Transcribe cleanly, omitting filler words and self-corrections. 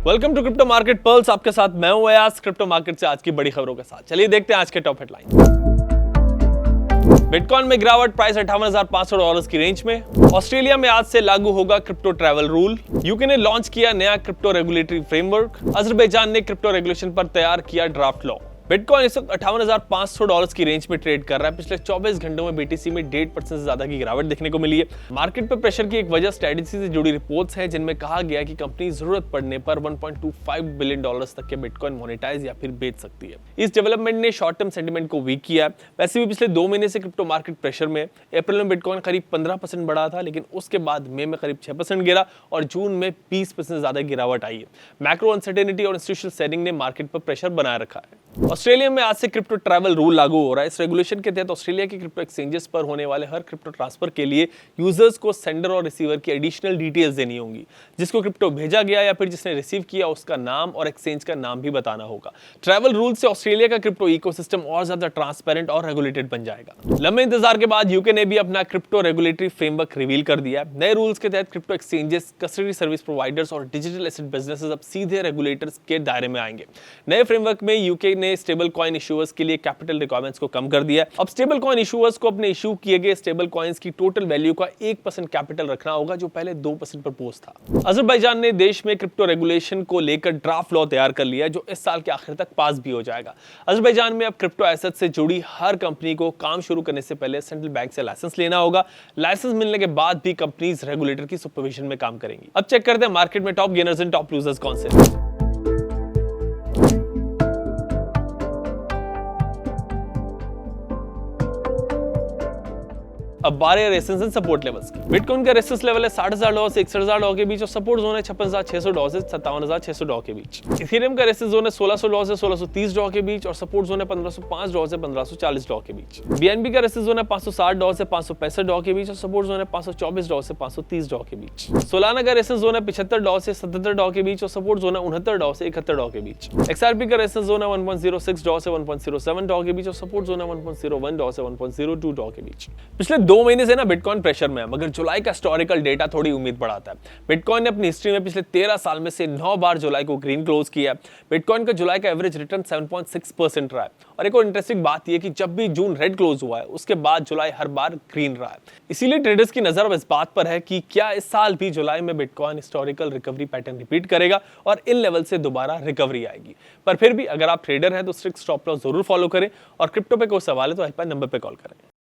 Welcome to crypto market pearls. आपके साथ मैं हूं अयाज, क्रिप्टो मार्केट से आज की बड़ी खबरों के साथ। चलिए देखते हैं आज के टॉप हेडलाइन। बिटकॉइन में गिरावट, प्राइस $58,500 की रेंज में। ऑस्ट्रेलिया में आज से लागू होगा क्रिप्टो ट्रैवल रूल। यूके ने लॉन्च किया नया क्रिप्टो रेगुलेटरी फ्रेमवर्क। अजरबैजान ने क्रिप्टो रेगुलेशन पर तैयार किया ड्राफ्ट लॉ। बिटकॉइन इस वक्त $58,500 की रेंज में ट्रेड कर रहा है। पिछले 24 घंटों में बीटीसी में 1.5% से ज्यादा की गिरावट देखने को मिली है। मार्केट पर प्रेशर की एक वजह स्ट्रेटजी से जुड़ी रिपोर्ट्स हैं, जिनमें कहा गया कि कंपनी जरूरत पड़ने पर $1.25 बिलियन तक के बिटकॉइन मोनेटाइज या फिर बेच सकती है। इस डेवलपमेंट ने शॉर्ट टर्म सेंटिमेंट को वीक किया है। वैसे भी पिछले 2 महीने से क्रिप्टो मार्केट प्रेशर में। अप्रैल में बिटकॉइन करीब 15% बढ़ा था, लेकिन उसके बाद मई में करीब 6% गिरा और जून में 20% ज्यादा गिरावट आई है। मैक्रो अनसर्टेनिटी और इंस्टीट्यूशनल सेलिंग ने मार्केट पर प्रेशर बनाए रखा है। ऑस्ट्रेलिया में आज से क्रिप्टो ट्रैवल रूल लागू हो रहा है। इस रेगुलेशन के तहत ऑस्ट्रेलिया के क्रिप्टो एक्सचेंजेस पर होने वाले हर क्रिप्टो ट्रांसफर के लिए यूजर्स को सेंडर और रिसीवर की एडिशनल डिटेल्स देनी होंगी। जिसको क्रिप्टो भेजा गया या फिर जिसने रिसीव किया उसका नाम और एक्सचेंज का नाम भी बताना होगा। ट्रैवल रूल से ऑस्ट्रेलिया का क्रिप्टो इकोसिस्टम और ज्यादा ट्रांसपेरेंट और रेगुलेटेड बन जाएगा। लंबे इंतजार के बाद यूके ने भी अपना क्रिप्टो रेगुलेटरी फ्रेमवर्क रिवील कर दिया है। नए रूल्स के तहत crypto exchanges, custody service providers और डिजिटल एसेट बिजनेसेस अब सीधे रेगुलेटर्स के दायरे में आएंगे। नए फ्रेमवर्क में यूके ने स्टेबल कॉइन इशूअर्स के लिए कैपिटल रिक्वायरमेंट्स को कम कर दिया। अब स्टेबल कॉइन इशूअर्स को अपने इशू किए गए स्टेबल कॉइन्स की टोटल वैल्यू का 1% कैपिटल रखना होगा, जो पहले 2% प्रपोज था। अजरबैजान ने देश में क्रिप्टो रेगुलेशन को लेकर ड्राफ्ट लॉ तैयार कर लिया है, जो इस साल के आखिर तक पास भी हो जाएगा। अजरबैजान में अब क्रिप्टो एसेट से जुड़ी हर कंपनी को काम शुरू करने से पहले सेंट्रल बैंक से लाइसेंस लेना होगा। लाइसेंस मिलने के बाद भी कंपनीज रेगुलेटर की सुपरविजन में काम करेंगी। अब चेक करते हैं मार्केट में top gainers and top losers कौन से। अब बारह रेजिस्टेंस एंड सपोर्ट लेवल्स की। बिटकॉइन का रेजिस्टेंस लेवल है $60,000 से $61,000 के बीच और सपोर्ट जोन है $56,600 से $57,600 के बीच। इथेरियम का रेजिस्टेंस जोन है $1,600 से $1,630 के बीच और सपोर्ट जोन है $1,505 से $1,540 के बीच। बीएनबी का रेजिस्टेंस जोन है $560 से $565 के बीच और सपोर्ट जोन है $524 से $530 के बीच। सोलाना का रेजिस्टेंस जोन है $75 से $77 के बीच और सपोर्ट जोन है $69 से $71 के बीच। एक्सआरपी का रेजिस्टेंस जोन है $1.06 से $1.07 के बीच और सपोर्ट जोन है $1.01 से $1.02 के बीच। पिछले 2 महीने से ना बिटकॉइन प्रेशर में है, मगर जुलाई का हिस्टोरिकल डेटा थोड़ी उम्मीद बढ़ाता है। बिटकॉइन ने अपनी हिस्ट्री में पिछले 13 साल में से 9 बार जुलाई को ग्रीन क्लोज किया है। बिटकॉइन का जुलाई का एवरेज रिटर्न 7.6% रहा है। और एक और इंटरेस्टिंग बात यह कि जब भी जून रेड क्लोज हुआ है, उसके बाद जुलाई हर बार ग्रीन रहा है। इसीलिए ट्रेडर्स की नजर अब इस बात पर है कि क्या इस साल भी जुलाई में bitcoin historical recovery pattern repeat करेगा और इन लेवल से दोबारा रिकवरी आएगी। पर फिर भी अगर आप ट्रेडर हैं तो स्ट्रिक्ट स्टॉप लॉस जरूर फॉलो करें और क्रिप्टो पे कोई सवाल है तो हेल्पलाइन नंबर पे कॉल करें।